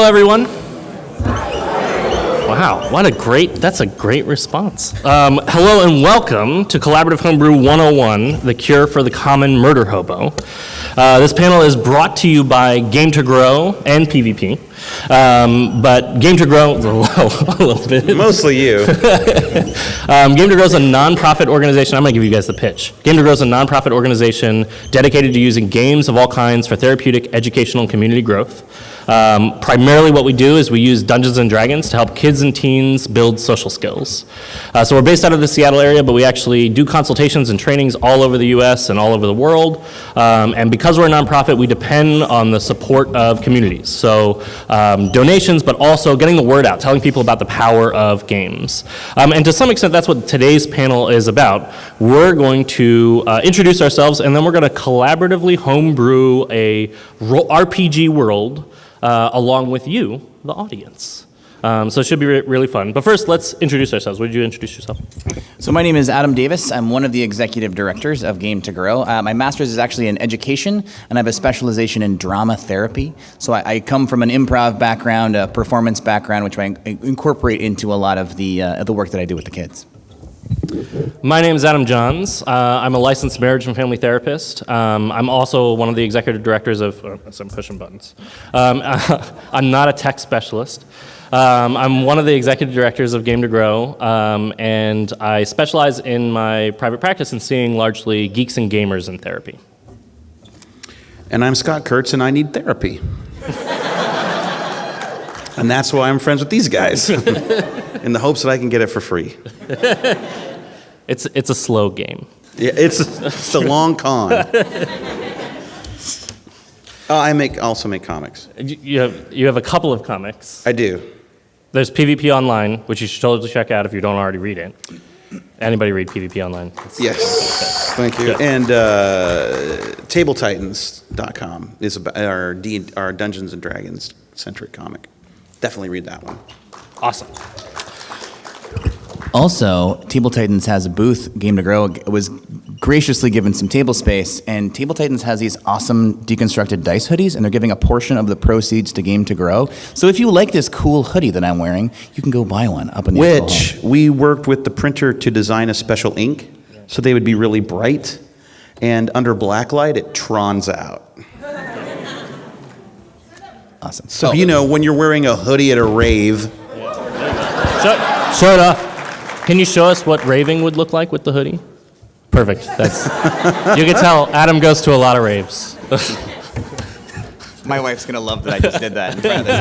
everyone. Wow, that's a great response. Hello and welcome to Collaborative Homebrew 101, the cure for the common murder hobo. This panel is brought to you by Game to Grow and PvP. But Game to Grow, a little bit. Mostly you. Game to Grow is a nonprofit organization. I'm going to give you guys the pitch. Game to Grow is a nonprofit organization dedicated to using games of all kinds for therapeutic, educational, and community growth. Primarily what we do is we use Dungeons & Dragons to help kids and teens build social skills. So we're based out of the Seattle area, but we actually do consultations and trainings all over the US and all over the world. And because we're a nonprofit, we depend on the support of communities. So donations, but also getting the word out, telling people about the power of games. And to some extent, that's what today's panel is about. We're going to introduce ourselves, and then we're going to collaboratively homebrew a RPG world along with you, the audience. So it should be really fun. But first, let's introduce ourselves. Would you introduce yourself? So my name is Adam Davis. I'm one of the executive directors of Game to Grow. My master's is actually in education, and I have a specialization in drama therapy. So I come from an improv background, a performance background, which I incorporate into a lot of the work that I do with the kids. My name is Adam Johns. I'm a licensed marriage and family therapist. I'm also one of the executive directors of, so I'm pushing buttons. I'm not a tech specialist. I'm one of the executive directors of Game to Grow, and I specialize in my private practice in seeing largely geeks and gamers in therapy. And I'm Scott Kurtz, and I need therapy. And that's why I'm friends with these guys, in the hopes that I can get it for free. It's a slow game. Yeah, it's a long con. I also make comics. You have a couple of comics. I do. There's PvP Online, which you should totally check out if you don't already read it. Anybody read PvP Online? Yes, thank you. Good. And TableTitans.com is our Dungeons & Dragons centric comic. Definitely read that one. Awesome. Also, Table Titans has a booth. Game to Grow was graciously given some table space, and Table Titans has these awesome deconstructed dice hoodies, and they're giving a portion of the proceeds to Game to Grow. So if you like this cool hoodie that I'm wearing, you can go buy one up in the Which we worked with the printer to design a special ink, so they would be really bright, and under black light, it trons out. Awesome. So when you're wearing a hoodie at a rave. Show it off. Can you show us what raving would look like with the hoodie? Perfect. You can tell Adam goes to a lot of raves. My wife's going to love that I just did that in front of this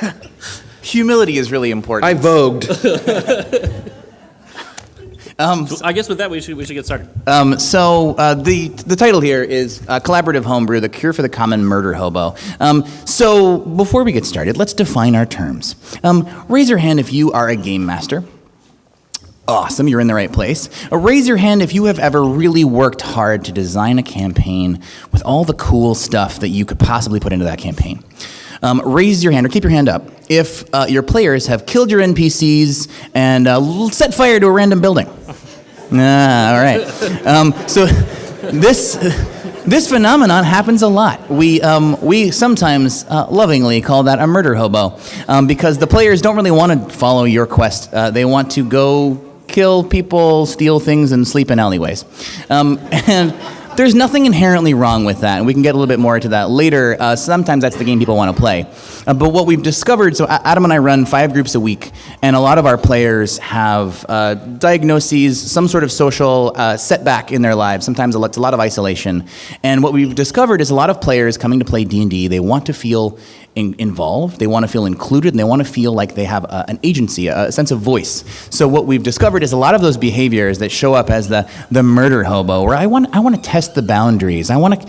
audience. Humility is really important. I vogued. I guess with that, we should get started. So the title here is Collaborative Homebrew, the cure for the common murder hobo. So before we get started, let's define our terms. Raise your hand if you are a game master. Awesome, you're in the right place. Raise your hand if you have ever really worked hard to design a campaign with all the cool stuff that you could possibly put into that campaign. Raise your hand, or keep your hand up, if your players have killed your NPCs and set fire to a random building. All right. So this phenomenon happens a lot. We sometimes lovingly call that a murder hobo, because the players don't really want to follow your quest. They want to go kill people, steal things, and sleep in alleyways. And there's nothing inherently wrong with that, and we can get a little bit more into that later. Sometimes that's the game people want to play. But what we've discovered, so Adam and I run 5 groups a week, and a lot of our players have diagnoses, some sort of social setback in their lives. Sometimes it's a lot of isolation. And what we've discovered is a lot of players coming to play D&D, they want to feel involved, they want to feel included, and they want to feel like they have an agency, a sense of voice. So what we've discovered is a lot of those behaviors that show up as the murder hobo, where I want to test the boundaries. I want to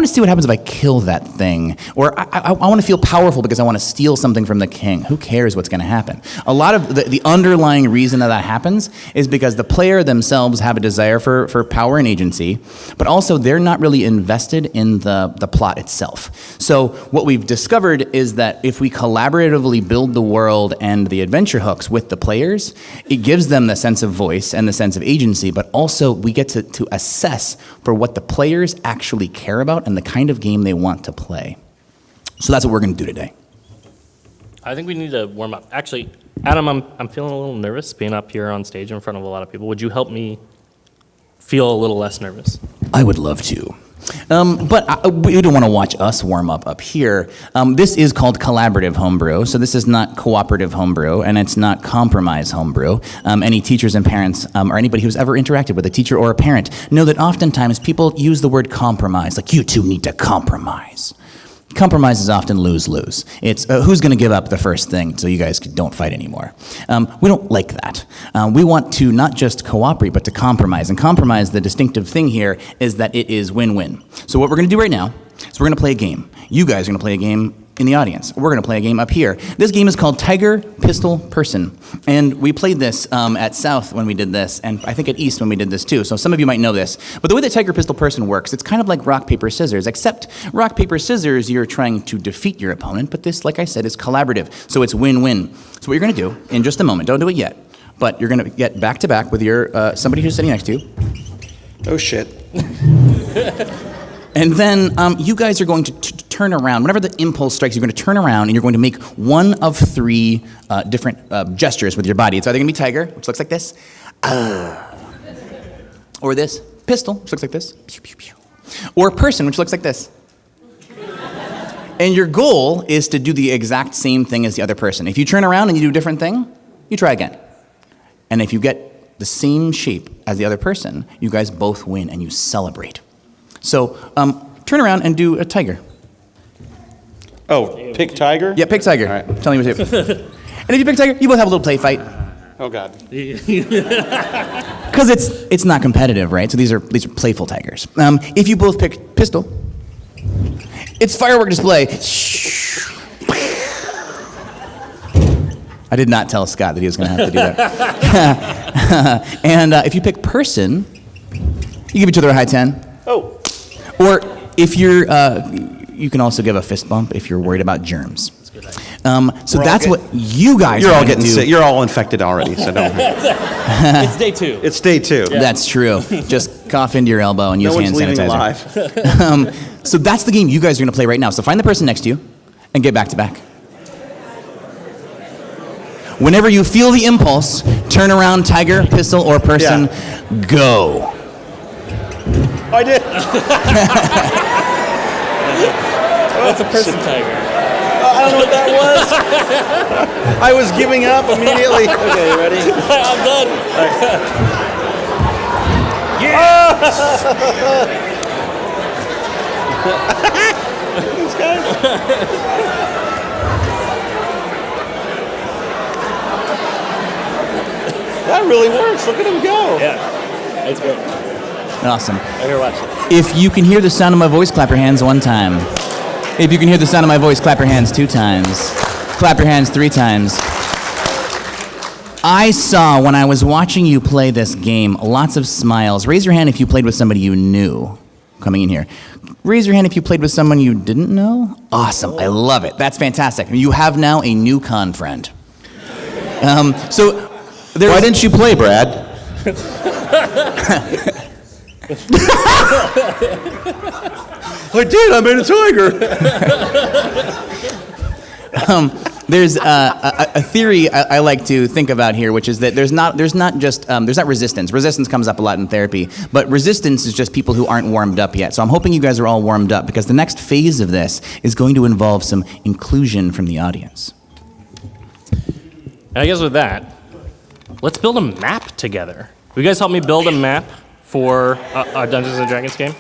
see what happens if I kill that thing, or I want to feel powerful because I want to steal something from the king. Who cares what's going to happen? A lot of the underlying reason that happens is because the player themselves have a desire for power and agency, but also they're not really invested in the plot itself. So what we've discovered is that if we collaboratively build the world and the adventure hooks with the players, it gives them the sense of voice and the sense of agency, but also we get to assess for what the players actually care about and the kind of game they want to play. So that's what we're going to do today. I think we need to warm up. Actually, Adam, I'm feeling a little nervous being up here on stage in front of a lot of people. Would you help me feel a little less nervous? I would love to. But we don't want to watch us warm up here. This is called collaborative homebrew, so this is not cooperative homebrew, and it's not compromise homebrew. Any teachers and parents, or anybody who's ever interacted with a teacher or a parent, know that oftentimes people use the word compromise, like you two need to compromise. Compromise is often lose-lose. It's who's going to give up the first thing so you guys don't fight anymore. We don't like that. We want to not just cooperate, but to compromise. And compromise, the distinctive thing here, is that it is win-win. So what we're going to do right now is we're going to play a game. You guys are going to play a game in the audience. We're going to play a game up here. This game is called Tiger, Pistol, Person. And we played this at South when we did this, and I think at East when we did this too. So some of you might know this. But the way that Tiger, Pistol, Person works, it's kind of like rock, paper, scissors, except rock, paper, scissors, you're trying to defeat your opponent. But this, like I said, is collaborative. So it's win-win. So what you're going to do in just a moment, don't do it yet, but you're going to get back-to-back with your somebody who's sitting next to you. Oh, shit. And then you guys are going to turn around. Whenever the impulse strikes, you're going to turn around and you're going to make one of three different gestures with your body. It's either going to be tiger, which looks like this, or this, pistol, which looks like this, pew, pew, pew, or person, which looks like this. And your goal is to do the exact same thing as the other person. If you turn around and you do a different thing, you try again. And if you get the same shape as the other person, you guys both win and you celebrate. So turn around and do a tiger. Oh, pick tiger? Yeah, pick tiger. All right. Tell me what to do. And if you pick tiger, you both have a little play fight. Oh, God. Because it's not competitive, right? So these are playful tigers. If you both pick pistol, it's firework display. I did not tell Scott that he was going to have to do that. And if you pick person, you give each other a high 10. Oh. Or if you're, you can also give a fist bump if you're worried about germs. So that's what you guys You're are all gonna getting do. sick. You're all infected already, so don't. It's day 2. It's day 2. Yeah. That's true. Just cough into your elbow and use No hand one's leaving sanitizer. alive. So that's the game you guys are going to play right now. So find the person next to you and get back to back. Whenever you feel the impulse, turn around, tiger, pistol, or person, go. I did. That's a person tiger. I don't know what that was. I was giving up immediately. Okay, you ready? I'm done. These guys. That really works. Look at him go. Yeah, it's great. Awesome. I'm here watching. If you can hear the sound of my voice, clap your hands 1 time. If you can hear the sound of my voice, clap your hands 2 times. Clap your hands 3 times. I saw, when I was watching you play this game, lots of smiles. Raise your hand if you played with somebody you knew coming in here. Raise your hand if you played with someone you didn't know. Awesome. I love it. That's fantastic. You have now a new con friend. Why didn't you play, Brad? I did. I made a tiger. There's a theory I like to think about here, which is that there's not resistance. Resistance comes up a lot in therapy, but resistance is just people who aren't warmed up yet. So I'm hoping you guys are all warmed up because the next phase of this is going to involve some inclusion from the audience. And I guess with that, let's build a map together. Will you guys help me build a map for our Dungeons & Dragons game?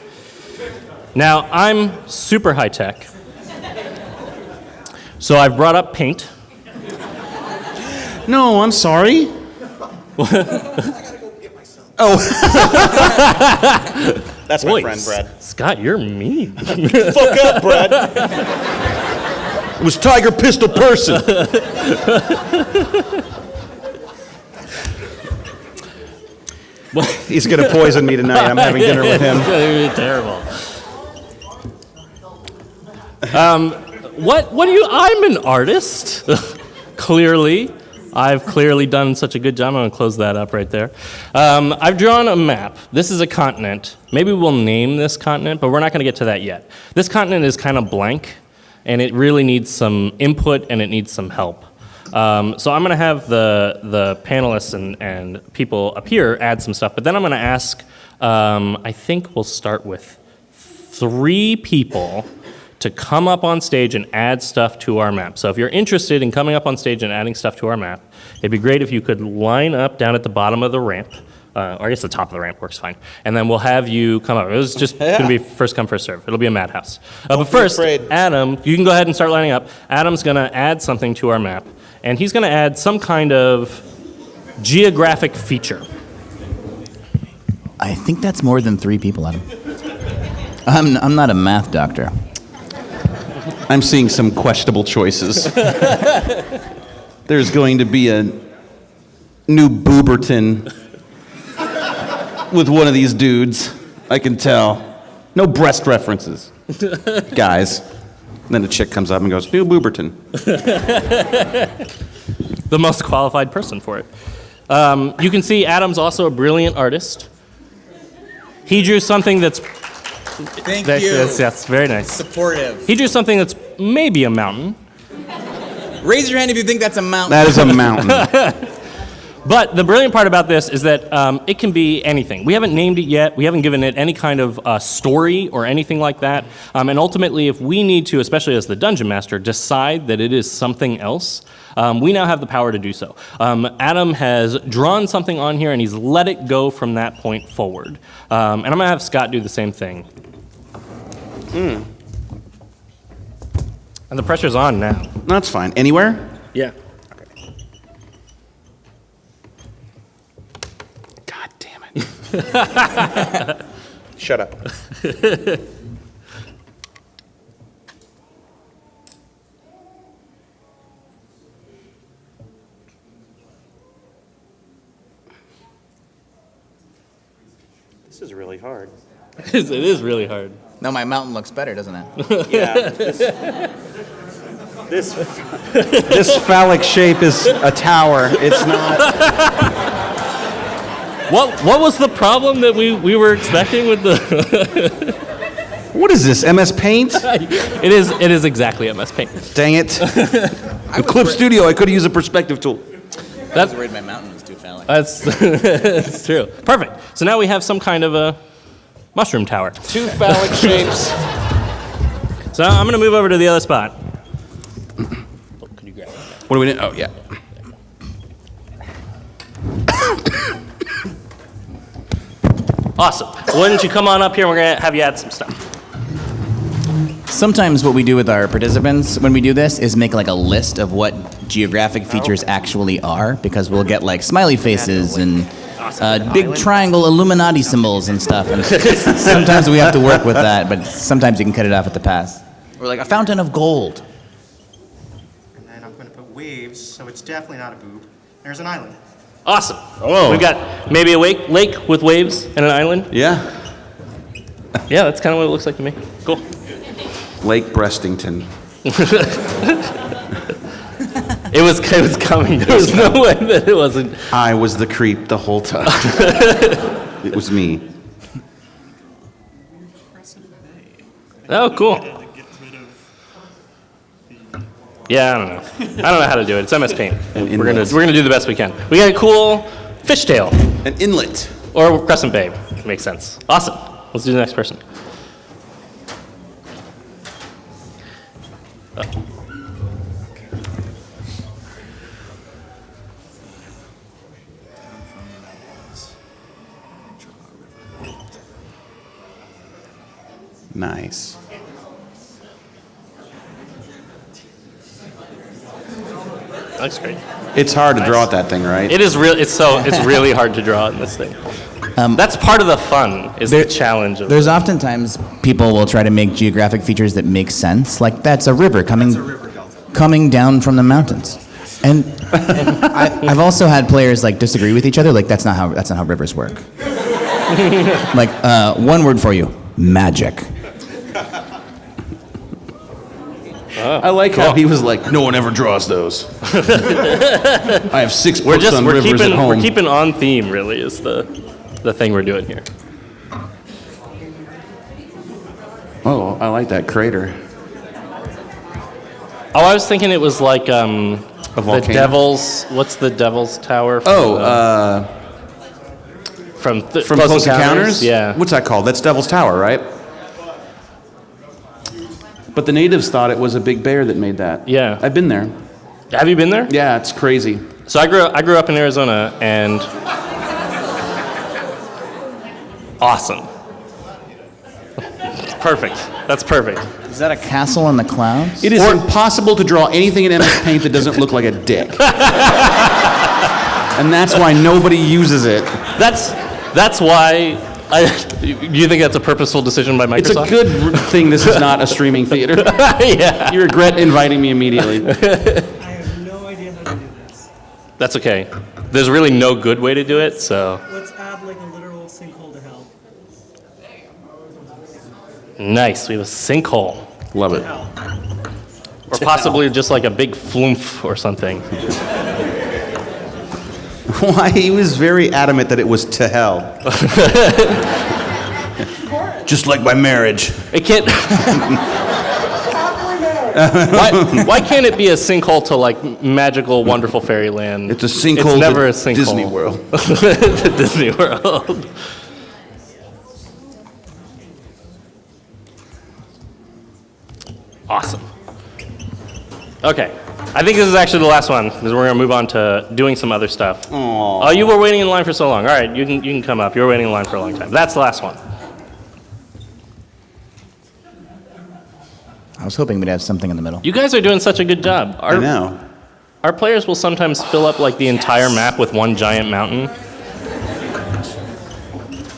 Now, I'm super high tech. So I've brought up paint. No, I'm sorry. Oh. That's my Boy, friend, Brad. Scott, you're mean. Fuck up, Brad. It was tiger, pistol, person. He's going to poison me tonight. I'm having dinner with him. It's going to be terrible. What do you... I'm an artist. Clearly. I've clearly done such a good job. I'm going to close that up right there. I've drawn a map. This is a continent. Maybe we'll name this continent, but we're not going to get to that yet. This continent is kind of blank. and it really needs some input and it needs some help. So I'm going to have the panelists and people up here add some stuff, but then I'm going to ask, I think we'll start with 3 people to come up on stage and add stuff to our map. So if you're interested in coming up on stage and adding stuff to our map, it'd be great if you could line up down at the bottom of the ramp, or I guess the top of the ramp works fine, and then we'll have you come up. It was just going to be first come, first serve. It'll be a madhouse. But first, Adam, you can go ahead and start lining up. Adam's going to add something to our map, and he's going to add some kind of geographic feature. I think that's more than 3 people, Adam. I'm not a math doctor. I'm seeing some questionable choices. There's going to be a new Booberton with one of these dudes. I can tell. No breast references, guys. And then a chick comes up and goes, new Booberton. The most qualified person for it. You can see Adam's also a brilliant artist. He drew something that's... Thank you. That's very nice. Supportive. He drew something that's maybe a mountain. Raise your hand if you think that's a mountain. That is a mountain. But the brilliant part about this is that it can be anything. We haven't named it yet. We haven't given it any kind of story or anything like that. And ultimately, if we need to, especially as the Dungeon Master, decide that it is something else, we now have the power to do so. Adam has drawn something on here, and he's let it go from that point forward. And I'm going to have Scott do the same thing. And the pressure's on now. That's fine. Anywhere? Yeah. God damn it. Shut up. This is really hard. It is really hard. No, my mountain looks better, doesn't it? Yeah. This phallic shape is a tower. It's not. What was the problem that we were expecting with the... What is this, MS Paint? It is exactly MS Paint. Dang it. In Clip Studio, I could have used a perspective tool. I was worried my mountain was too phallic. That's true. Perfect. So now we have some kind of a mushroom tower. 2 phallic shapes. So I'm going to move over to the other spot. Oh, could you grab that? What do we need? Oh, yeah. Awesome. Why don't you come on up here and we're going to have you add some stuff. Sometimes what we do with our participants when we do this is make like a list of what geographic features actually are, because we'll get like smiley faces and big triangle Illuminati symbols and stuff. And sometimes we have to work with that, but sometimes you can cut it off at the pass. Or like a fountain of gold. And then I'm going to put waves, so it's definitely not a boob. There's an island. Awesome. Oh. We've got maybe a lake with waves and an island. Yeah. Yeah, that's kind of what it looks like to me. Cool. Lake Breastington. It was coming. There was no way that it wasn't. I was the creep the whole time. It was me. Oh, cool. Yeah, I don't know. I don't know how to do it. It's MS Paint. An We're inlet. gonna do the best we can. We got a cool fishtail An inlet. or crescent bay. Makes sense. Awesome. Let's do the next person. Nice. That's great. It's hard to draw at that thing, right? It is real. It's really hard to draw in this thing. That's part of the fun. Is the challenge of There's oftentimes people will try to make geographic features that make sense. Like that's a river coming down from the mountains. And I've also had players like disagree with each other. Like that's not how rivers work. Like one word for you: magic. I like how he was like, no one ever draws those. I have 6 books on rivers at home. We're keeping on theme. Really, is the thing we're doing here. Oh, I like that crater. Oh, I was thinking it was like the volcano? Devil's. What's the Devil's Tower? From Close Encounters? Yeah. What's that called? That's Devil's Tower, right? But the natives thought it was a big bear that made that. Yeah. I've been there. Have you been there? Yeah, it's crazy. So I grew up in Arizona, and awesome. Perfect. That's perfect. Is that a castle in the clouds? It is impossible to draw anything in MS Paint that doesn't look like a dick. And that's why nobody uses it. That's why. You think that's a purposeful decision by Microsoft? It's a good thing this is not a streaming theater. Yeah. You regret inviting me immediately. I have no idea how to do this. That's okay. There's really no good way to do it, so. Let's add like a literal sinkhole to hell. Nice. We have a sinkhole. Love it. Hell. Or possibly just like a big flumph or something. Why? He was very adamant that it was to hell. Just like my marriage. It can't. why can't it be a sinkhole to like magical, wonderful fairyland? It's a sinkhole It's never to a sinkhole. Disney World. To Disney World. Awesome. Okay. I think this is actually the last one, because we're going to move on to doing some other stuff. Aww. Oh, you were waiting in line for so long. All right, you can come up. You were waiting in line for a long time. That's the last one. I was hoping we'd have something in the middle. You guys are doing such a good job. I know. Our players will sometimes fill up like the entire map with one giant mountain,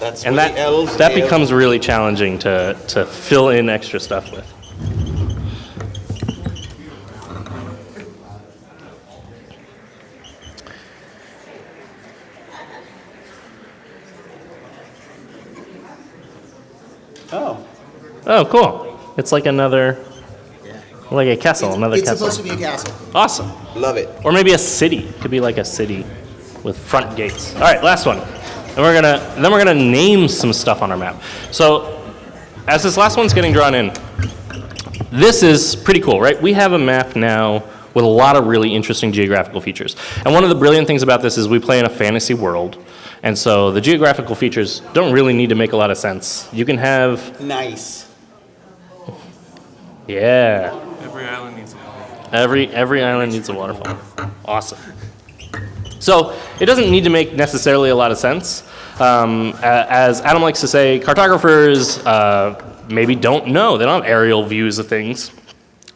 That's and that becomes really challenging to fill in extra stuff with. Oh, cool. It's like like a castle, another It's castle. supposed to be a castle. Awesome. Love it. Or maybe a city. It could be like a city with front gates. All right, last one. And then we're gonna name some stuff on our map. So as this last one's getting drawn in, this is pretty cool, right? We have a map now with a lot of really interesting geographical features. And one of the brilliant things about this is we play in a fantasy world. And so the geographical features don't really need to make a lot of sense. You can have, Nice. yeah. Every island needs a waterfall. Every island needs a waterfall. Awesome. So it doesn't need to make necessarily a lot of sense. As Adam likes to say, cartographers maybe don't know. They don't have aerial views of things.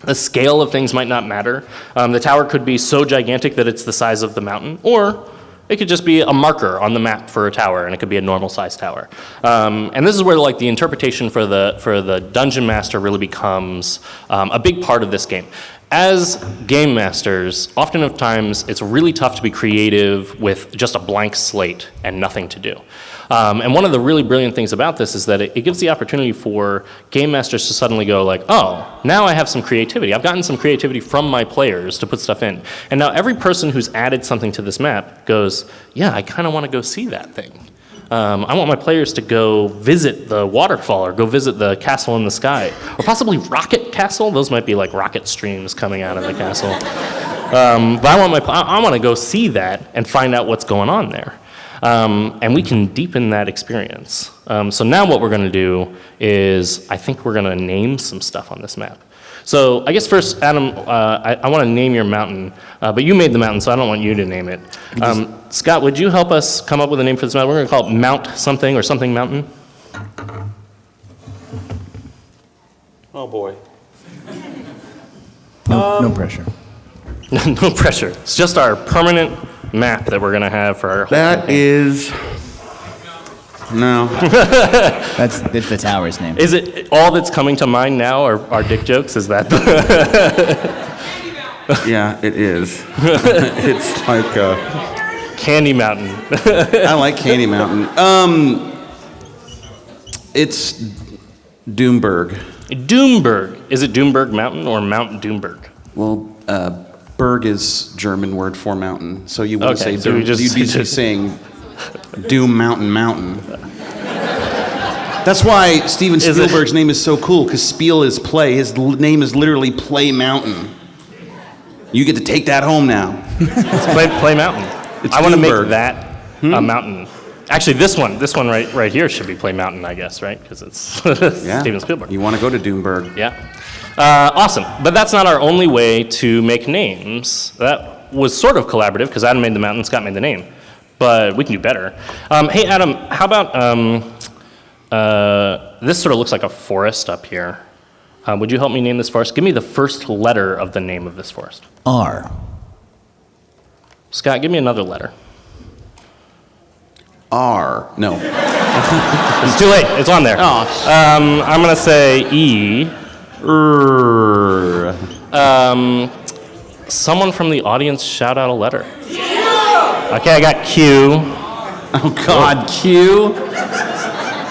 The scale of things might not matter. The tower could be so gigantic that it's the size of the mountain, or it could just be a marker on the map for a tower, and it could be a normal sized tower. And this is where like the interpretation for the dungeon master really becomes a big part of this game. As game masters, oftentimes it's really tough to be creative with just a blank slate and nothing to do. And one of the really brilliant things about this is that it gives the opportunity for game masters to suddenly go like, oh, now I have some creativity. I've gotten some creativity from my players to put stuff in. And now every person who's added something to this map goes, yeah, I kind of want to go see that thing. I want my players to go visit the waterfall or go visit the castle in the sky, or possibly Rocket Castle. Those might be like rocket streams coming out of the castle. But I want to go see that and find out what's going on there. And we can deepen that experience. So now what we're going to do is I think we're going to name some stuff on this map. So I guess first, Adam, I want to name your mountain, but you made the mountain, so I don't want you to name it. Scott, would you help us come up with a name for this mountain? We're going to call it Mount something or something mountain. Oh boy. No pressure. No pressure. It's just our permanent map that we're going to have for our whole That campaign. is. No. That's the tower's name. Is it all that's coming to mind now are dick jokes? Is that Yeah, it is. It's like. Candy Mountain? I like Candy Mountain. It's Doomberg. Doomberg. Is it Doomberg Mountain or Mount Doomberg? Well, Berg is German word for mountain, so you wouldn't Okay, say so we Doom. just- You'd be saying Doom Mountain. That's why Steven Is it- Spielberg's name is so cool, because Spiel is play. His name is literally Play Mountain. You get to take that home now. Let's play mountain. It's I want to make Doomberg. that a mountain. Actually, this one right here should be play mountain, I guess, right? Because it's Yeah. Steven Spielberg. You want to go to Doomberg. Yeah. Awesome. But that's not our only way to make names. That was sort of collaborative because Adam made the mountain, Scott made the name. But we can do better. Hey, Adam, how about this sort of looks like a forest up here. Would you help me name this forest? Give me the first letter of the name of this forest. R. Scott, give me another letter. R. No. It's too late. It's on there. Oh. I'm going to say E. Someone from the audience shout out a letter. Okay, I got Q. Oh, God. Q.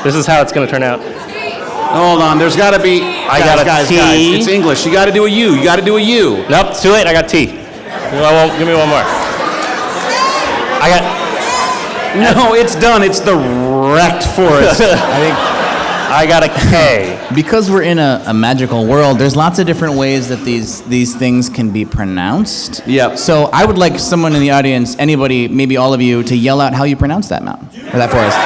This is how it's going to turn out. Hold on. There's got to be. I got a guys. T. It's English. You got to do a U. You got to do a U. Nope, it's too late. I got T. Give me one more. I got. No, it's done. It's the wrecked forest. I got a K. Because we're in a magical world, there's lots of different ways that these things can be pronounced. Yep. So I would like someone in the audience, anybody, maybe all of you, to yell out how you pronounce that mountain or that forest.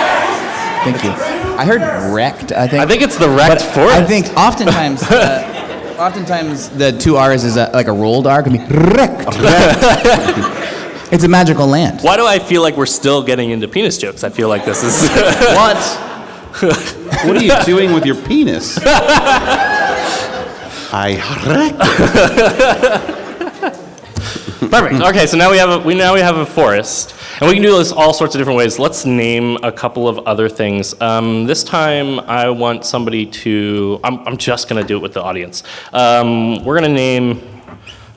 Thank you. I heard wrecked. I think it's the wrecked forest. I think oftentimes the two R's is like a rolled R. Can be wrecked. It's a magical land. Why do I feel like we're still getting into penis jokes? I feel like this is. What? What are you doing with your penis? I wrecked it. Perfect. Okay, so now we have a forest, and we can do this all sorts of different ways. Let's name a couple of other things. This time, I want somebody to. I'm just gonna do it with the audience. We're gonna name.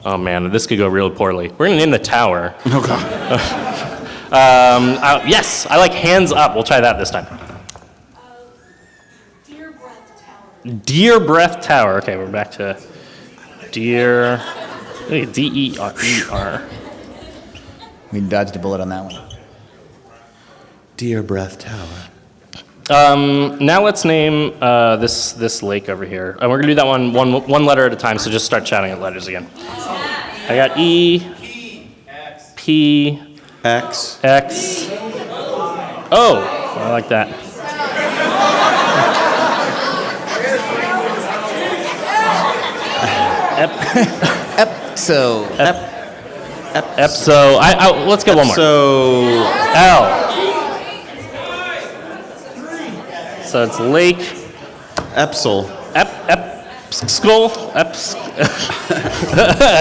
Oh man, this could go real poorly. We're gonna name the tower. Oh, God. Yes, I like hands up. We'll try that this time. Dear Breath Tower. Deer Breath Tower. Okay, we're back to Deer. D-E-R. We dodged a bullet on that one. Dear Breath Tower. Now let's name this lake over here. And we're gonna do that one letter at a time. So just start shouting at letters again. I got E, P, X. X. Oh, I like that. So Epso. Let's get one more. So. L. So it's lake. Epsol.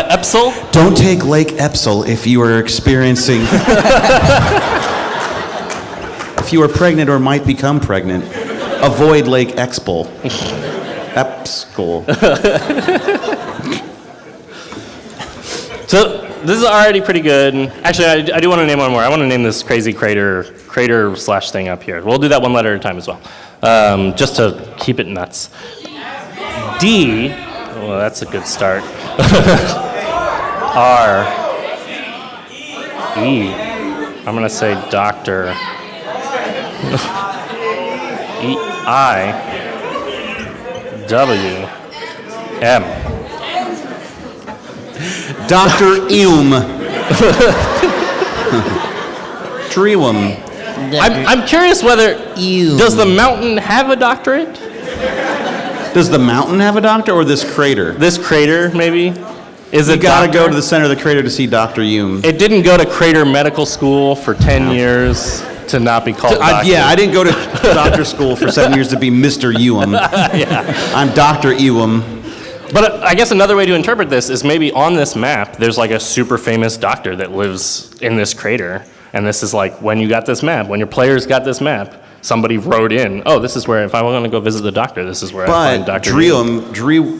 Epsol. Don't take Lake Epsol if you are experiencing. If you are pregnant or might become pregnant, avoid Lake Expol. Epscol. So this is already pretty good. Actually, I do want to name one more. I want to name this crazy crater slash thing up here. We'll do that one letter at a time as well, just to keep it nuts. D. Well, that's a good start. R. E. I'm gonna say doctor. E. I. W. M. Dr. Trewum. I'm curious whether does the mountain have a doctorate? Does the mountain have a doctor or this crater? This crater, maybe? Is You it gotta doctor? go to the center of the crater to see Dr. Hume. It didn't go to Crater Medical School for 10 years to not be called doctor. Yeah, I didn't go to doctor school for 7 years to be Mr. Ewum. I'm Dr. Ewum. But I guess another way to interpret this is maybe on this map, there's like a super famous doctor that lives in this crater. And this is like when you got this map, when your players got this map, somebody wrote in, oh, this is where, if I want to go visit the doctor, this is where I find But Dr. Ewum.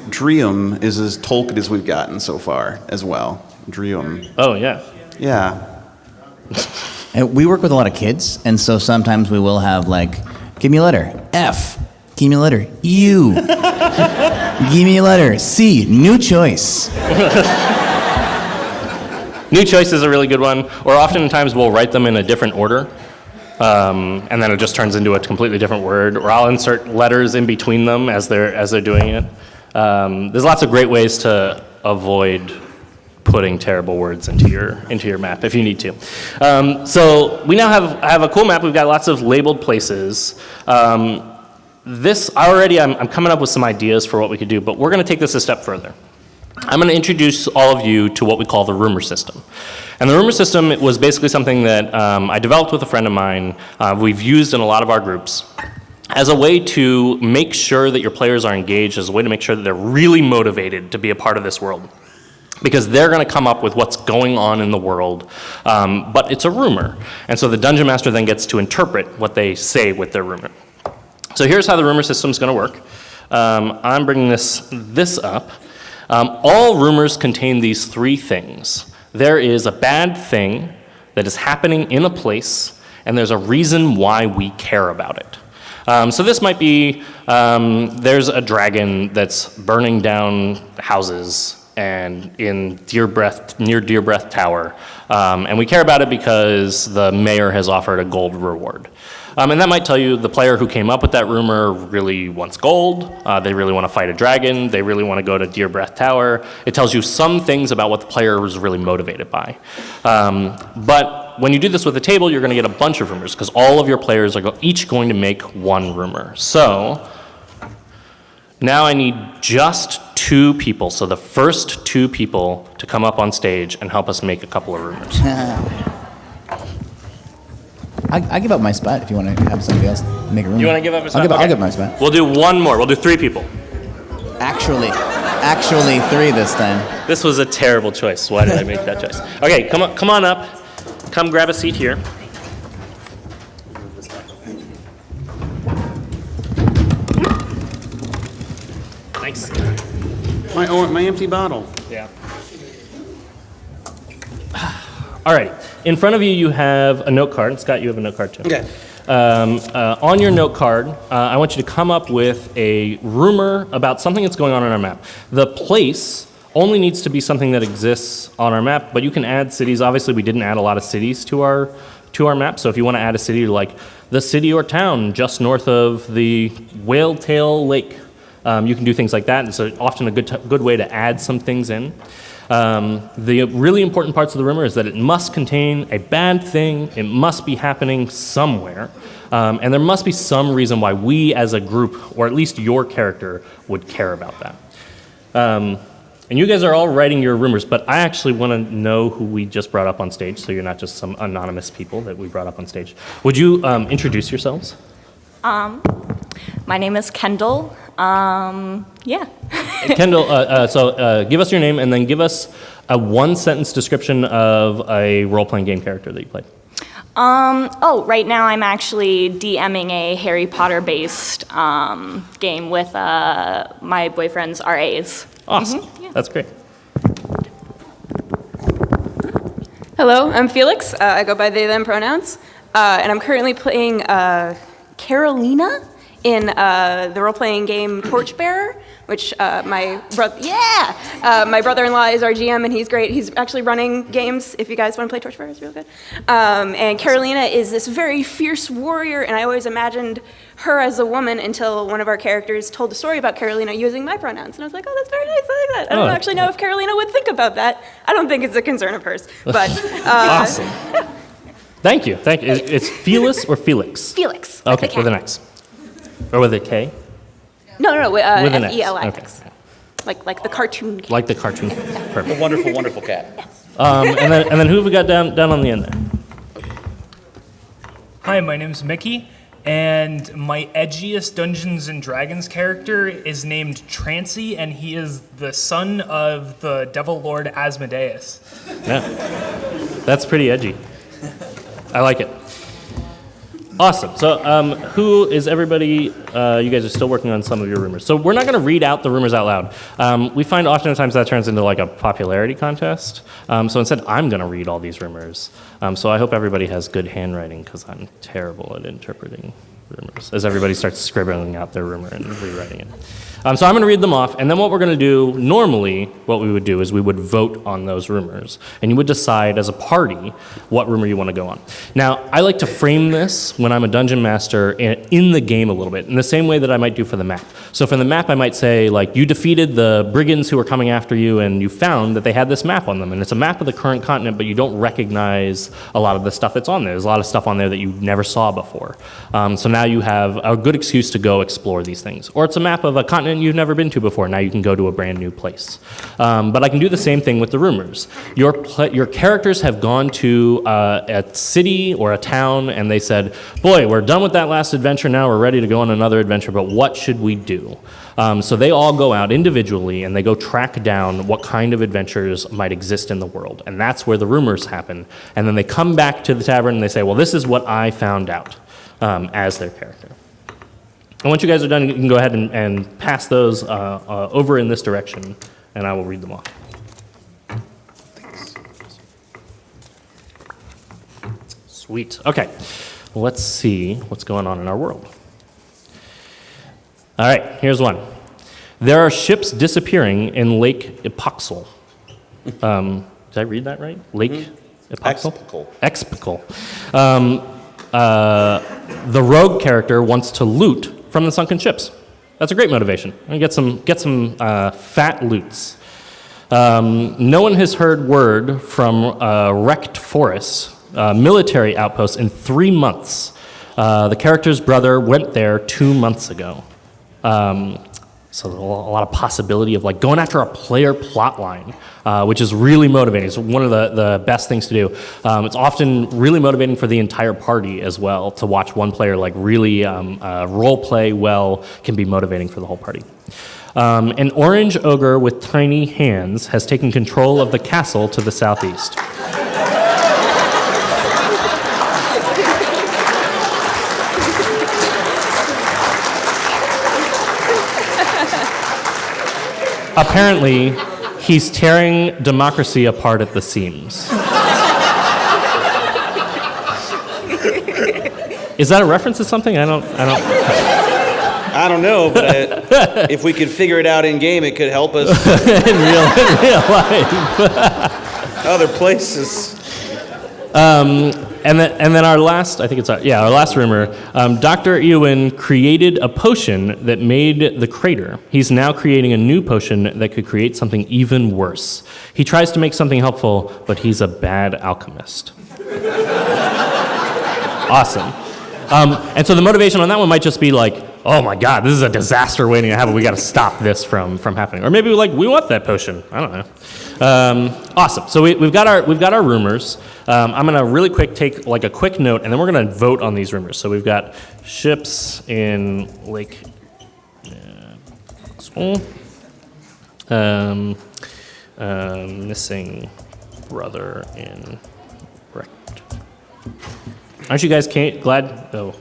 Dreum is as Tolkien as we've gotten so far as well. Dreum. Oh, yeah. Yeah. And we work with a lot of kids, and so sometimes we will have like, give me a letter, F. Give me a letter, U. Give me a letter, C. New choice. New choice is a really good one. Or oftentimes we'll write them in a different order. And then it just turns into a completely different word. Or I'll insert letters in between them as they're doing it. There's lots of great ways to avoid putting terrible words into your map if you need to. So we now have a cool map. We've got lots of labeled places. I'm coming up with some ideas for what we could do, but we're going to take this a step further. I'm going to introduce all of you to what we call the rumor system. And the rumor system was basically something that I developed with a friend of mine. We've used in a lot of our groups as a way to make sure that your players are engaged, as a way to make sure that they're really motivated to be a part of this world. Because they're going to come up with what's going on in the world, but it's a rumor. And so the Dungeon Master then gets to interpret what they say with their rumor. So here's how the rumor system is going to work. I'm bringing this up. All rumors contain these three things. There is a bad thing that is happening in a place, and there's a reason why we care about it. So this might be, there's a dragon that's burning down houses and near Deer Breath Tower, and we care about it because the mayor has offered a gold reward. And that might tell you the player who came up with that rumor really wants gold, they really want to fight a dragon, they really want to go to Deer Breath Tower. It tells you some things about what the player was really motivated by. But when you do this with a table, you're going to get a bunch of rumors, because all of your players are each going to make one rumor. So now I need just 2 people, so the first 2 people to come up on stage and help us make a couple of rumors. I give up my spot if you want to have somebody else make a room. You want to give up a spot? I'll Okay. give my spot. We'll do one more. We'll do 3 people. Actually 3 this time. This was a terrible choice. Why did I make that choice? Okay, come on up. Come grab a seat here. Nice. My empty bottle. Yeah. All right. In front of you, you have a note card. Scott, you have a note card too. Okay. On your note card, I want you to come up with a rumor about something that's going on our map. The place only needs to be something that exists on our map, but you can add cities. Obviously, we didn't add a lot of cities to our map, so if you want to add a city like the city or town just north of the Whale Tail Lake, you can do things like that. It's often a good way to add some things in. The really important parts of the rumor is that it must contain a bad thing, it must be happening somewhere, and there must be some reason why we as a group, or at least your character, would care about that. And you guys are all writing your rumors, but I actually want to know who we just brought up on stage, so you're not just some anonymous people that we brought up on stage. Would you introduce yourselves? My name is Kendall. Yeah. Kendall, so give us your name and then give us a 1-sentence description of a role-playing game character that you played. Right now I'm actually DMing a Harry Potter-based game with my boyfriend's RAs. Awesome. Mm-hmm, yeah. That's great. Hello, I'm Felix. I go by they, them pronouns. And I'm currently playing Carolina in the role-playing game Torchbearer, which my brother-in-law is our GM, and he's great. He's actually running games. If you guys want to play Torchbearer, it's real good. And Carolina is this very fierce warrior, and I always imagined her as a woman until one of our characters told a story about Carolina using my pronouns, and I was like, oh, that's very nice. I like that. I don't actually know if Carolina would think about that. I don't think it's a concern of hers, but Awesome. Thank you. It's Felix or Felix? Felix. Okay, with an X. Or with a K? No, With an X. F-E-L-I-X. Okay. Like the cartoon. Like the cartoon. Perfect. Wonderful, wonderful cat. And then who have we got down on the end there? Hi, my name's Mickey, and my edgiest Dungeons and Dragons character is named Trancy, and he is the son of the Devil Lord Asmodeus. Yeah. That's pretty edgy. I like it. Awesome. So who is everybody? You guys are still working on some of your rumors. So we're not going to read out the rumors out loud. We find oftentimes that turns into like a popularity contest. So instead, I'm going to read all these rumors. So I hope everybody has good handwriting, because I'm terrible at interpreting rumors, as everybody starts scribbling out their rumor and rewriting it. So I'm going to read them off, and then what we're going to do, normally, what we would do is we would vote on those rumors, and you would decide as a party what rumor you want to go on. Now, I like to frame this when I'm a dungeon master in the game a little bit, in the same way that I might do for the map. So for the map, I might say, like, you defeated the brigands who were coming after you, and you found that they had this map on them, and it's a map of the current continent, but you don't recognize a lot of the stuff that's on there. There's a lot of stuff on there that you never saw before. So now you have a good excuse to go explore these things. Or it's a map of a continent you've never been to before. Now you can go to a brand new place. But I can do the same thing with the rumors. Your characters have gone to a city or a town, and they said, boy, we're done with that last adventure now, we're ready to go on another adventure, but what should we do? So they all go out individually, and they go track down what kind of adventures might exist in the world. And that's where the rumors happen. And then they come back to the tavern, and they say, well, this is what I found out as their character. And once you guys are done, you can go ahead and pass those over in this direction, and I will read them off. Sweet. Okay. Let's see what's going on in our world. All right, here's one. There are ships disappearing in Lake Epoxel. Did I read that right? Lake Epoxel? Expical. The rogue character wants to loot from the sunken ships. That's a great motivation. And get some fat loots. No one has heard word from wrecked forests, military outposts, in 3 months. The character's brother went there 2 months ago. So there's a lot of possibility of like going after a player plot line, which is really motivating. It's one of the best things to do. It's often really motivating for the entire party as well. To watch one player like really role play well can be motivating for the whole party. An orange ogre with tiny hands has taken control of the castle to the southeast. Apparently, he's tearing democracy apart at the seams. Is that a reference to something? I don't know, but if we could figure it out in game, it could help us in real life. Other places. And then our last, I think it's our last rumor. Dr. Eowyn created a potion that made the crater. He's now creating a new potion that could create something even worse. He tries to make something helpful, but he's a bad alchemist. Awesome. And so the motivation on that one might just be like, oh my God, this is a disaster waiting to happen. We got to stop this from happening. Or maybe we want that potion. I don't know. Awesome. So we've got our rumors. I'm gonna really quick take like a quick note, and then we're gonna vote on these rumors. So we've got ships in Lake. Missing brother in wrecked. Aren't you guys glad? Oh.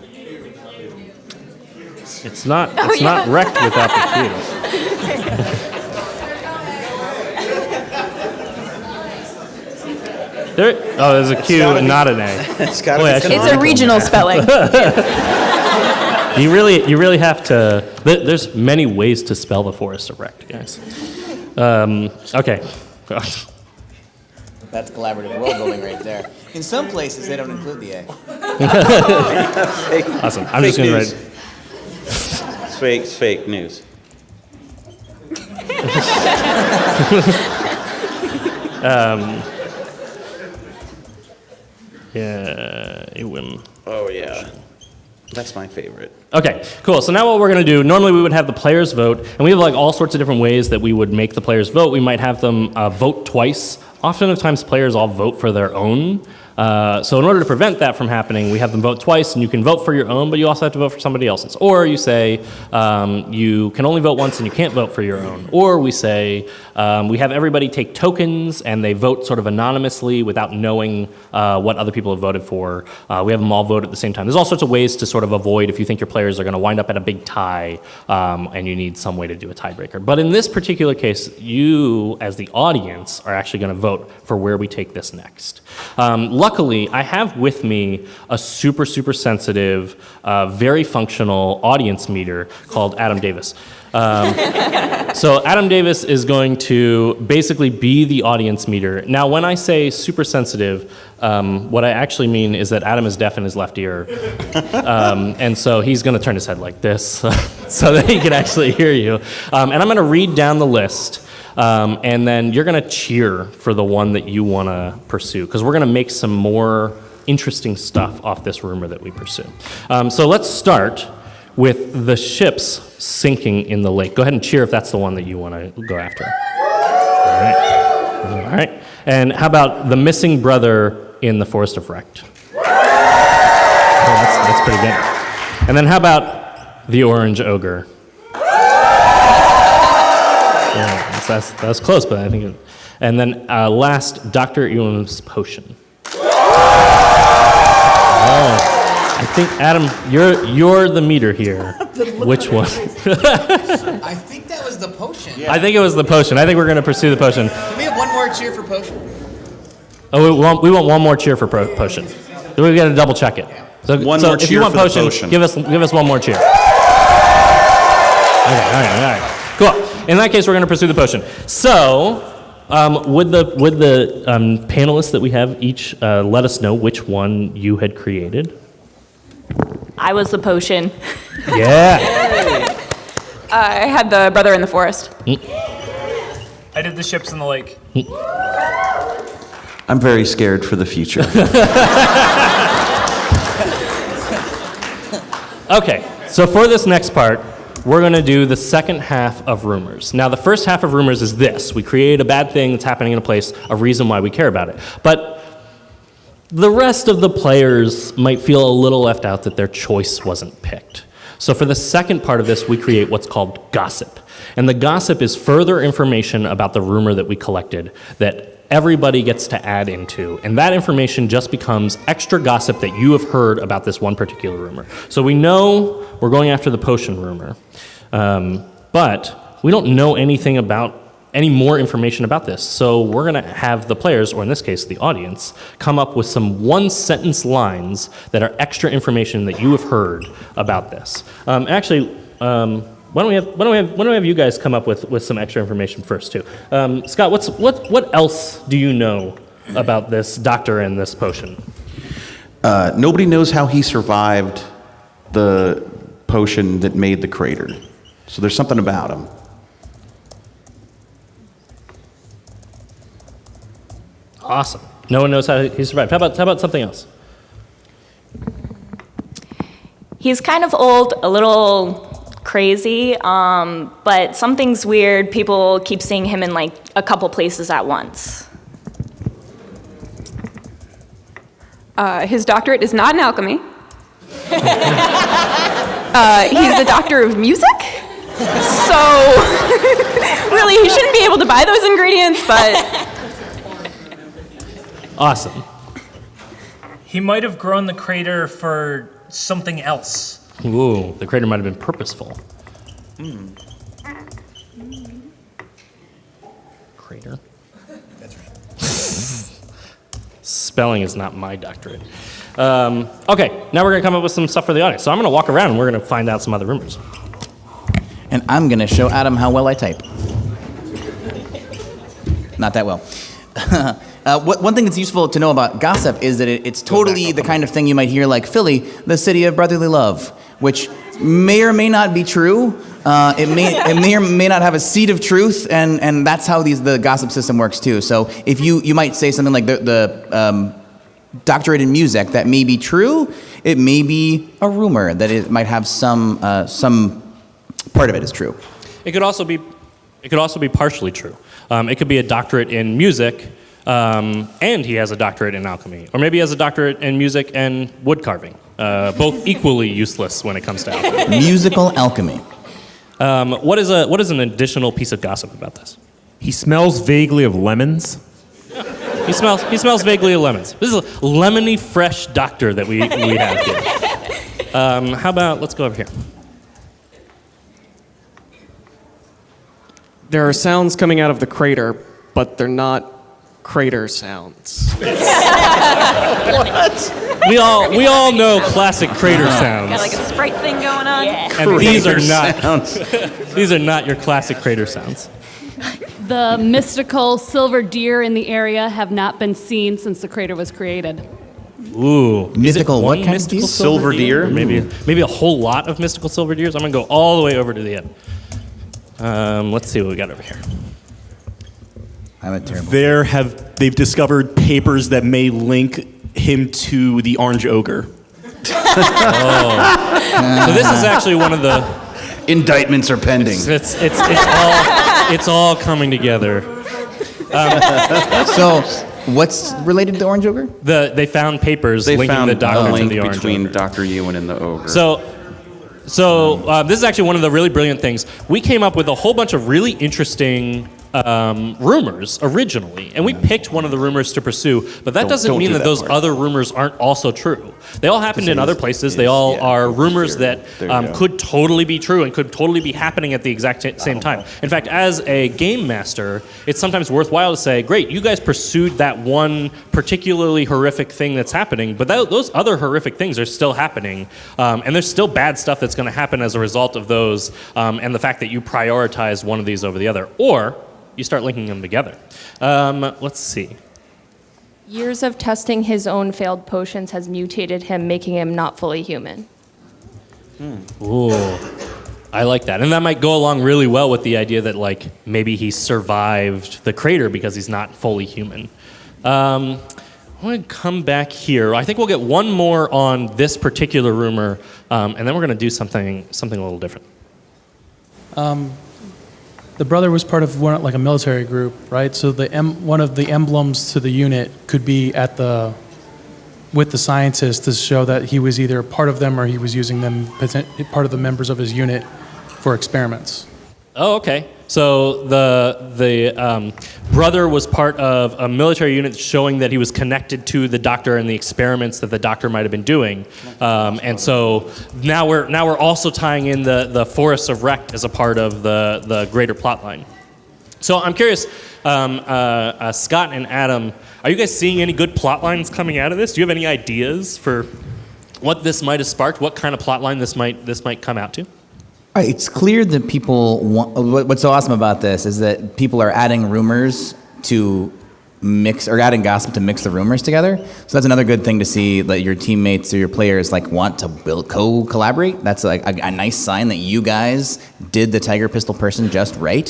It's not wrecked without the Q. There's a Q and not an A. It's a regional spelling. You really have to. There's many ways to spell the forest of wrecked, guys. Okay. That's collaborative world building right there. In some places, they don't include the A. Awesome. I'm just going to write. It's fake news. Yeah, Eowyn. Oh, yeah. That's my favorite. Okay, cool. So now what we're going to do, normally we would have the players vote, and we have like all sorts of different ways that we would make the players vote. We might have them vote twice. Oftentimes players all vote for their own. So in order to prevent that from happening, we have them vote twice, and you can vote for your own, but you also have to vote for somebody else's. Or you say you can only vote once and you can't vote for your own. Or we say we have everybody take tokens, and they vote sort of anonymously without knowing what other people have voted for. We have them all vote at the same time. There's all sorts of ways to sort of avoid if you think your players are going to wind up at a big tie and you need some way to do a tiebreaker. But in this particular case, you, as the audience, are actually going to vote. vote for where we take this next. Luckily, I have with me a super, super sensitive, very functional audience meter called Adam Davis. So Adam Davis is going to basically be the audience meter. Now, when I say super sensitive, what I actually mean is that Adam is deaf in his left ear. And so he's going to turn his head like this so that he can actually hear you. And I'm going to read down the list. And then you're going to cheer for the one that you want to pursue, because we're going to make some more interesting stuff off this rumor that we pursue. So let's start with the ships sinking in the lake. Go ahead and cheer if that's the one that you want to go after. All right. All right. And how about the missing brother in the Forest of Wrecked? Oh, that's pretty good. And then how about the orange ogre? Yeah, that's close, but I think. And then last, Dr. Ewan's potion. Oh. I think, Adam, you're the meter here. Which one? I think that was the potion. I think it was the potion. I think we're going to pursue the potion. Can we have one more cheer for potion? Oh, we want one more cheer for potion. We've got to double check it. So, One more if you cheer want for the potion, potion. give us one more cheer. Okay, all right. Cool. In that case, we're going to pursue the potion. So, would the panelists that we have each let us know which one you had created? I was the potion. Yeah. I had the brother in the forest. I did the ships in the lake. I'm very scared for the future. Okay, so for this next part, we're going to do the second half of rumors. Now, the first half of rumors is this. We create a bad thing that's happening in a place, a reason why we care about it. But the rest of the players might feel a little left out that their choice wasn't picked. So for the second part of this, we create what's called gossip. And the gossip is further information about the rumor that we collected that everybody gets to add into. And that information just becomes extra gossip that you have heard about this one particular rumor. So we know we're going after the potion rumor, but we don't know anything about any more information about this. So we're going to have the players, or in this case, the audience, come up with some one-sentence lines that are extra information that you have heard about this. Actually, why don't we have you guys come up with some extra information first too? Scott, what else do you know about this doctor and this potion? Nobody knows how he survived the potion that made the crater. So there's something about him. Awesome. No one knows how he survived. How about something else? He's kind of old, a little crazy, but something's weird. People keep seeing him in like a couple places at once. His doctorate is not in alchemy. He's a doctor of music. So, really, he shouldn't be able to buy those ingredients, but... Awesome. He might have grown the crater for something else. Ooh, the crater might have been purposeful. Crater. That's right. Spelling is not my doctorate. Okay, now we're going to come up with some stuff for the audience. So I'm going to walk around and we're going to find out some other rumors. And I'm going to show Adam how well I type. Not that well. One thing that's useful to know about gossip is that it's totally the kind of thing you might hear like Philly, the city of brotherly love, which may or may not be true. It may or may not have a seed of truth, and that's how the gossip system works too. So if you might say something like the doctorate in music, that may be true. It may be a rumor that it might have some part of it is true. It could also be partially true. It could be a doctorate in music, and he has a doctorate in alchemy, or maybe he has a doctorate in music and wood carving. Both equally useless when it comes to alchemy. Musical alchemy. What is an additional piece of gossip about this? He smells vaguely of lemons. He smells vaguely of lemons. This is a lemony fresh doctor that we have here. How about, let's go over here. There are sounds coming out of the crater, but they're not crater sounds. We all know classic crater sounds. Got like a Sprite thing going on. And these are not Sounds. these are not your classic crater sounds. The mystical silver deer in the area have not been seen since the crater was created. Ooh. Is it Mystical what one kind of mystical deer? Silver deer? Or maybe a whole lot of mystical silver deers. I'm gonna go all the way over to the end. Let's see what we got over here. I'm a terrible. They've discovered papers that may link him to the orange ogre. So this is actually one of the Indictments are pending. it's all coming together. So, what's related to Orange Ogre? They found papers They linking found the doctor a to link the orange between ogre. Dr. Ewan and the ogre. So this is actually one of the really brilliant things. We came up with a whole bunch of really interesting rumors originally, and we picked one of the rumors to pursue, but that doesn't don't mean do that that those part. other rumors aren't also true. They all happened in other places. They all yeah, are rumors there that you go. could totally be true and could totally be happening at the exact same time. In fact, as a game master, it's sometimes worthwhile to say, great, you guys pursued that one particularly horrific thing that's happening, but those other horrific things are still happening, and there's still bad stuff that's going to happen as a result of those, and the fact that you prioritize one of these over the other. Or you start linking them together. Let's see. Years of testing his own failed potions has mutated him, making him not fully human. Ooh, I like that. And that might go along really well with the idea that, like, maybe he survived the crater because he's not fully human. I'm going to come back here. I think we'll get one more on this particular rumor, and then we're going to do something a little different. The brother was part of like a military group, right? So one of the emblems to the unit could be with the scientists to show that he was either part of them or he was using them, part of the members of his unit, for experiments. Oh, okay. So the brother was part of a military unit showing that he was connected to the doctor and the experiments that the doctor might have been doing, and so now we're also tying in the forests of Wrecked as a part of the greater plot line. So I'm curious, Scott and Adam, are you guys seeing any good plot lines coming out of this? Do you have any ideas for what this might have sparked? What kind of plot line this might come out to? All right, it's clear that people want. What's so awesome about this is that people are adding rumors to mix, or adding gossip to mix the rumors together. So that's another good thing to see that your teammates or your players like want to co-collaborate. That's like a nice sign that you guys did the Tiger Pistol person just right.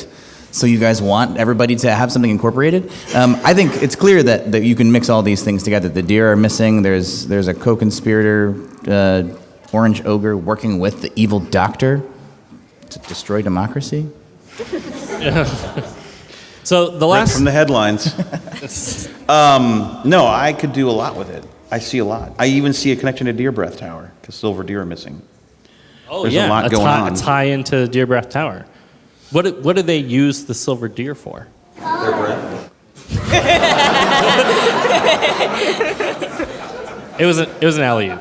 So you guys want everybody to have something incorporated. I think it's clear that you can mix all these things together. The deer are missing. There's a co-conspirator, Orange Ogre, working with the evil doctor to destroy democracy. So the last Right from the headlines. No, I could do a lot with it. I see a lot. I even see a connection to Deer Breath Tower because silver deer are missing. Oh, There's yeah, a lot going on. A tie into Deer Breath Tower. What do they use the silver deer for? Their breath. It was an alley-oop.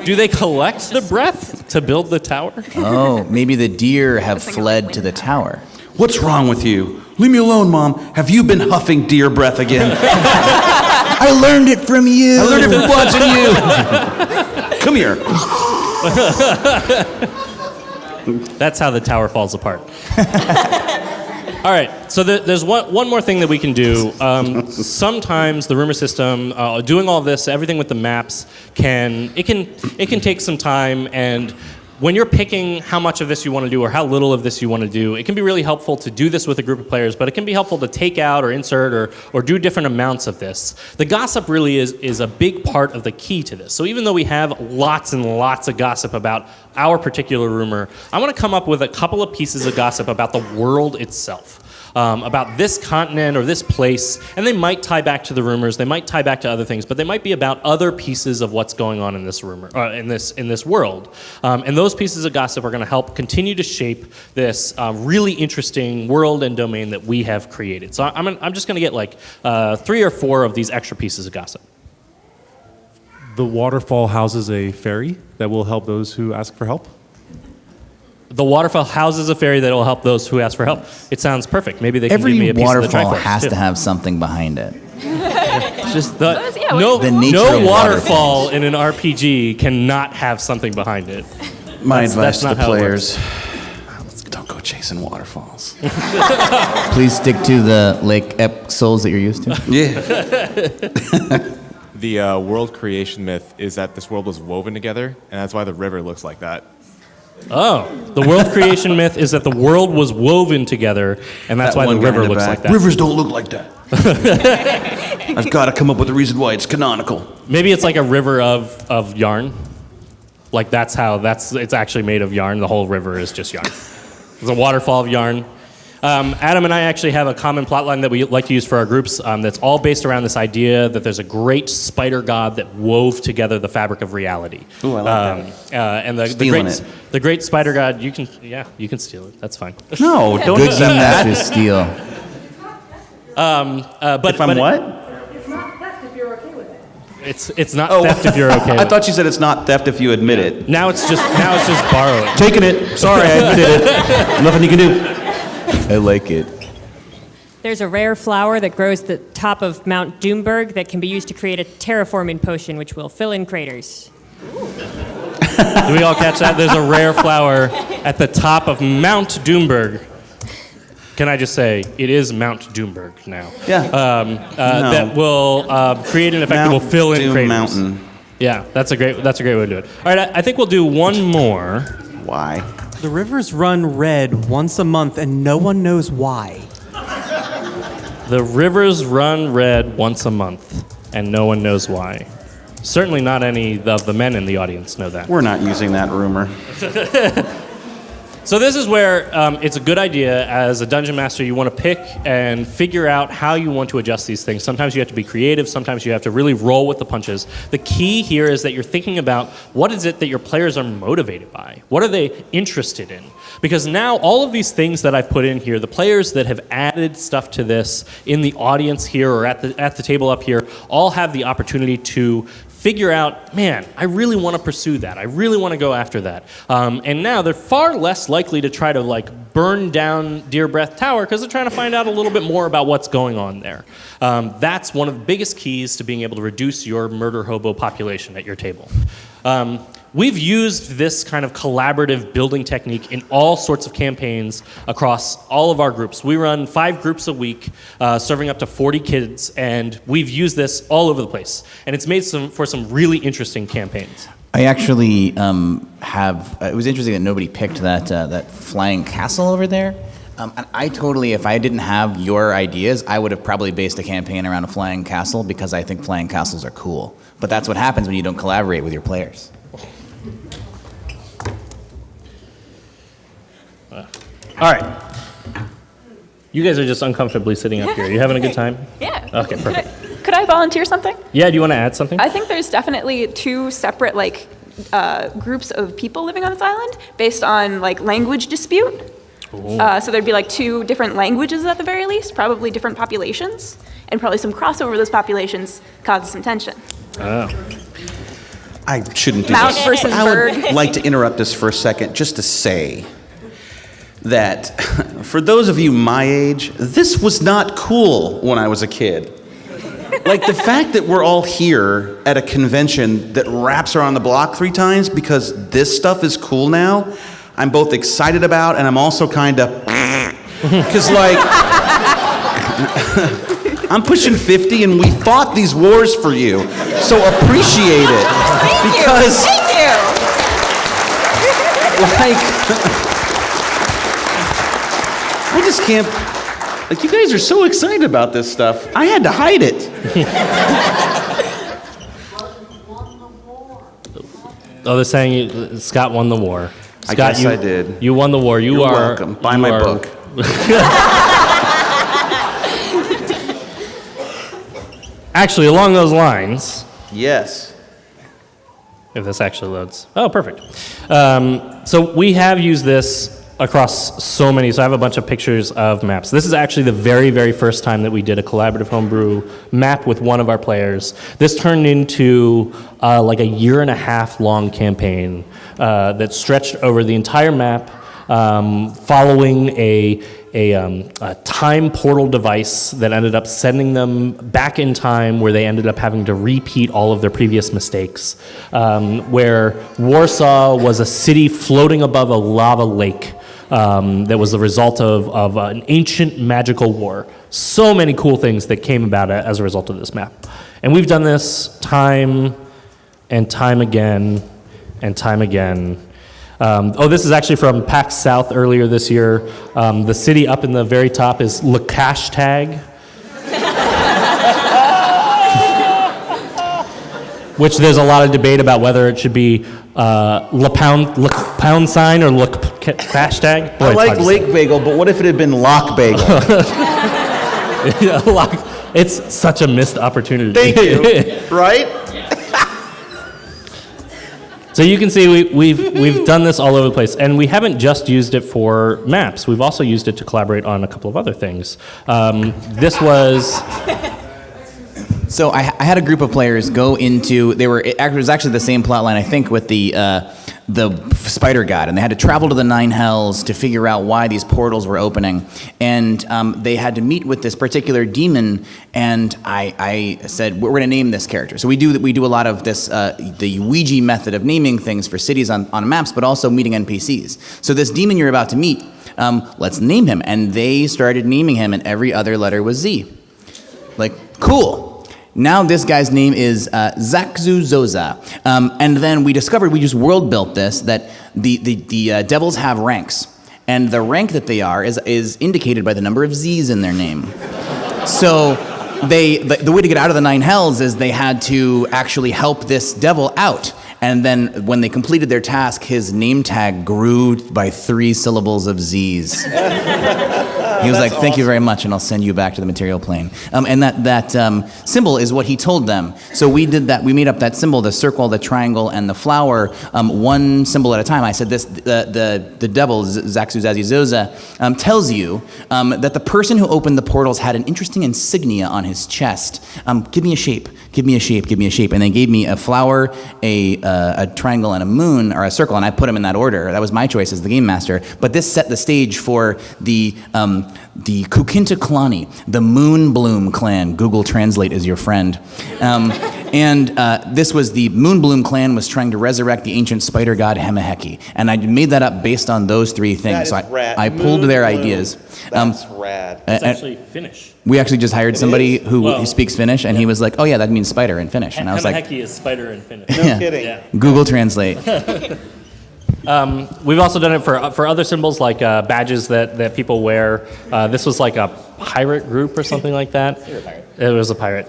Do they collect the breath to build the tower? Oh, maybe the deer have fled to the tower. What's wrong with you? Leave me alone, Mom. Have you been huffing deer breath again? I learned it from you. I learned it from watching you. Come here. That's how the tower falls apart. All right, so there's one more thing that we can do. Sometimes the rumor system, doing all this, everything with the maps, can take some time, and when you're picking how much of this you want to do or how little of this you want to do, it can be really helpful to do this with a group of players, but it can be helpful to take out or insert or do different amounts of this. The gossip really is a big part of the key to this. So even though we have lots and lots of gossip about our particular rumor, I want to come up with a couple of pieces of gossip about the world itself. About this continent or this place, and they might tie back to the rumors, they might tie back to other things, but they might be about other pieces of what's going on in this rumor, in this world. And those pieces of gossip are going to help continue to shape this really interesting world and domain that we have created. So I'm just going to get like 3 or 4 of these extra pieces of gossip. The waterfall houses a fairy that will help those who ask for help. The waterfall houses a fairy that will help those who ask for help. It sounds perfect. Maybe they can Every give me a piece of the waterfall Triforce, has too. to have something behind it. It's just The nature no of waterfall in an RPG cannot have something behind it. My That's advice to not the how it players: don't go chasing waterfalls. Please stick to the Lake Ep souls that you're used to. Yeah. The world creation myth is that this world was woven together, and that's why the river looks like that. Oh, the world creation myth is that the world was woven together, and that's That why the one guy in river the looks back. like that. Rivers don't look like that. I've got to come up with a reason why it's canonical. Maybe it's like a river of yarn. Like it's actually made of yarn. The whole river is just yarn. It's a waterfall of yarn. Adam and I actually have a common plot line that we like to use for our groups that's all based around this idea that there's a great spider god that wove together the fabric of reality. Ooh, I like that. And Stealing it. the great spider god, you can steal it. That's fine. No, don't Good accept that. to steal. But If I'm what? it's not theft if you're okay. I thought you said it's not theft if you admit it. Now it's just borrowing. Taking it. Sorry, I admitted it. Nothing you can do. I like it. There's a rare flower that grows at the top of Mount Doomberg that can be used to create a terraforming potion, which will fill in craters. Do we all catch that? There's a rare flower at the top of Mount Doomberg. Can I just say, it is Mount Doomberg now. Yeah. That will create an effect that will fill in Doom craters. Mountain. Yeah, that's a great way to do it. All right, I think we'll do one more. Why? The rivers run red once a month, and no one knows why. The rivers run red once a month, and no one knows why. Certainly not any of the men in the audience know that. We're not using that rumor. So this is where it's a good idea as a dungeon master. You want to pick and figure out how you want to adjust these things. Sometimes you have to be creative. Sometimes you have to really roll with the punches. The key here is that you're thinking about what is it that your players are motivated by? What are they interested in? Because now all of these things that I've put in here, the players that have added stuff to this in the audience here or at the table up here, all have the opportunity to figure out, man, I really want to pursue that. I really want to go after that. And now they're far less likely to try to burn down Deer Breath Tower because they're trying to find out a little bit more about what's going on there. That's one of the biggest keys to being able to reduce your murder hobo population at your table. We've used this kind of collaborative building technique in all sorts of campaigns across all of our groups. We run 5 groups a week, serving up to 40 kids, and we've used this all over the place. And it's made for some really interesting campaigns. I actually have. It was interesting that nobody picked that flying castle over there. And I totally, if I didn't have your ideas, I would have probably based a campaign around a flying castle because I think flying castles are cool. But that's what happens when you don't collaborate with your players. All right. You guys are just uncomfortably sitting up here. You having a good time? Yeah. Okay, perfect. Could I volunteer something? Yeah, do you want to add something? I think there's definitely 2 separate groups of people living on this island based on language dispute. So there'd be 2 different languages at the very least, probably different populations, and probably some crossover of those populations causes some tension. Oh. I shouldn't do Mount this. versus I bird. would like to interrupt this for a second just to say that for those of you my age, this was not cool when I was a kid. The fact that we're all here at a convention that wraps around the block 3 times because this stuff is cool now, I'm both excited about and I'm also kind of because I'm pushing 50 and we fought these wars for you, so appreciate it. Because I just can't. You guys are so excited about this stuff. I had to hide it. Oh, they're saying Scott won the war. I Scott, guess I did. You won the war. You're welcome. Buy my book. Actually, along those lines. Yes. If this actually loads. Oh, perfect. So we have used this across so many. So I have a bunch of pictures of maps. This is actually the very, very first time that we did a collaborative homebrew map with one of our players. This turned into a 1.5 year long campaign that stretched over the entire map. following a time portal device that ended up sending them back in time, where they ended up having to repeat all of their previous mistakes, where Warsaw was a city floating above a lava lake that was the result of an ancient magical war. So many cool things that came about as a result of this map. And we've done this time and time again and time again. This is actually from PAX South earlier this year. The city up in the very top is Lakashtag, which there's a lot of debate about whether it should be pound sign or Lakashtag. I like Lake Bagel, but what if it had been Lock Bagel? It's such a missed opportunity. Thank you. Right? So you can see we've done this all over the place, and we haven't just used it for maps. We've also used it to collaborate on a couple of other things. This was. So I had a group of players go into. It was actually the same plot line, I think, with the spider god, and they had to travel to the Nine Hells to figure out why these portals were opening, and they had to meet with this particular demon. And I said, we're going to name this character. So we do a lot of this, the Ouija method of naming things for cities on maps, but also meeting NPCs. So this demon you're about to meet, let's name him. And they started naming him, and every other letter was Z. Like, cool. Now this guy's name is Zakzu Zoza. And then we discovered, we just world built this, that the devils have ranks. And the rank that they are is indicated by the number of Z's in their name. So the way to get out of the Nine Hells is they had to actually help this devil out. And then when they completed their task, his name tag grew by 3 syllables of Z's. He was like, thank you very much, and I'll send you back to the material plane. And that symbol is what he told them. So we did that. We made up that symbol, the circle, the triangle, and the flower, one symbol at a time. I said this, the devil, Zakzuzazi Zoza, tells you that the person who opened the portals had an interesting insignia on his chest. Give me a shape. Give me a shape, give me a shape. And they gave me a flower, a triangle, and a moon, or a circle, and I put them in that order. That was my choice as the game master. But this set the stage for the Kukinta Klani, the Moon Bloom clan. Google Translate is your friend. This was the Moon Bloom clan was trying to resurrect the ancient spider god Hemeheki. And I made that up based on those 3 things. That is So rad. I pulled their ideas. That's rad. It's actually Finnish. We actually just hired somebody who speaks Finnish, and he was like, oh yeah, that means spider in Finnish. And I was like, Hemeheki is spider in Finnish. No kidding. Yeah. Google Translate. We've also done it for other symbols, like badges that people wear. This was like a pirate group or something like that. It was a pirate.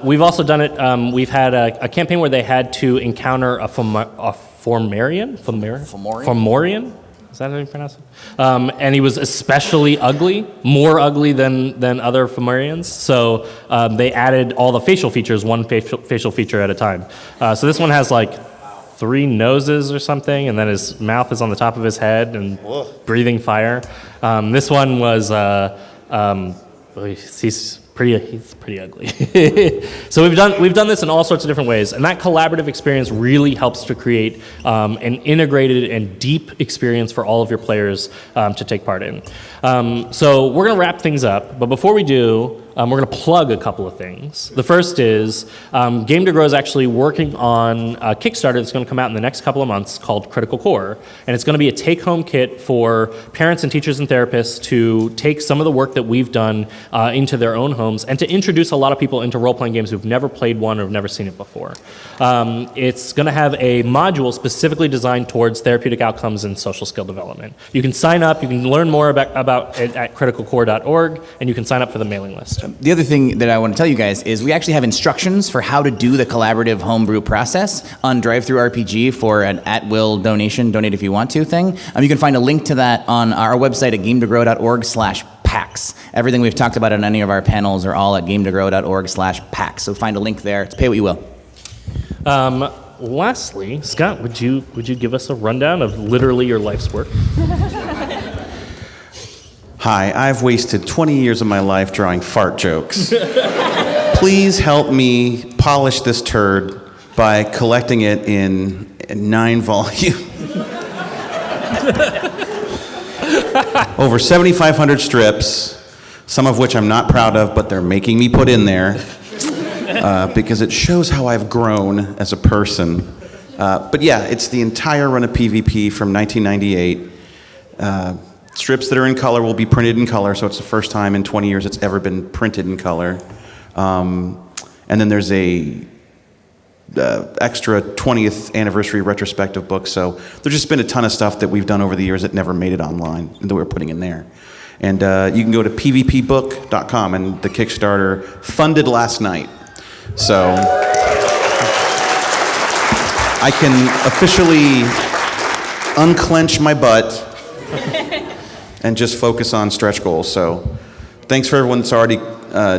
We've also done it. We've had a campaign where they had to encounter a Fomorian. Is that how you pronounce it? And he was especially ugly, more ugly than other Fomorians. So they added all the facial features, one facial feature at a time. So this one has like 3 noses or something, and then his mouth is on the top of his head and breathing fire. This one was he's pretty ugly. So we've done this in all sorts of different ways, and that collaborative experience really helps to create an integrated and deep experience for all of your players to take part in. So we're going to wrap things up, but before we do, we're going to plug a couple of things. The first is Game to Grow is actually working on a Kickstarter that's going to come out in the next couple of months called Critical Core, and it's going to be a take-home kit for parents and teachers and therapists to take some of the work that we've done into their own homes and to introduce a lot of people into role-playing games who've never played one or have never seen it before. It's going to have a module specifically designed towards therapeutic outcomes and social skill development. You can sign up, you can learn more about it at criticalcore.org, and you can sign up for the mailing list. The other thing that I want to tell you guys is we actually have instructions for how to do the collaborative homebrew process on DriveThruRPG for an at-will donation, donate if you want to thing. You can find a link to that on our website at gametogrow.org/PAX. Everything we've talked about in any of our panels are all at gametogrow.org/PAX. So find a link there. It's pay what you will. Lastly, Scott, would you give us a rundown of literally your life's work? Hi, I've wasted 20 years of my life drawing fart jokes. Please help me polish this turd by collecting it in 9 volumes. over 7,500 strips, some of which I'm not proud of, but they're making me put in there because it shows how I've grown as a person. But yeah, it's the entire run of PvP from 1998. Strips that are in color will be printed in color, so it's the first time in 20 years it's ever been printed in color. And then there's a extra 20th anniversary retrospective book, so there's just been a ton of stuff that we've done over the years that never made it online and that we're putting in there. And you can go to pvpbook.com, and the Kickstarter funded last night. So I can officially unclench my butt and just focus on stretch goals. So thanks for everyone that's already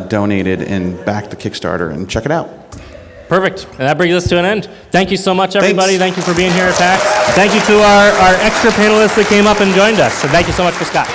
donated and backed the Kickstarter, and check it out. Perfect. And that brings us to an end. Thank you so much, everybody. Thank you for being here at PAX. Thank you to our extra panelists that came up and joined us. And thank you so much for Scott.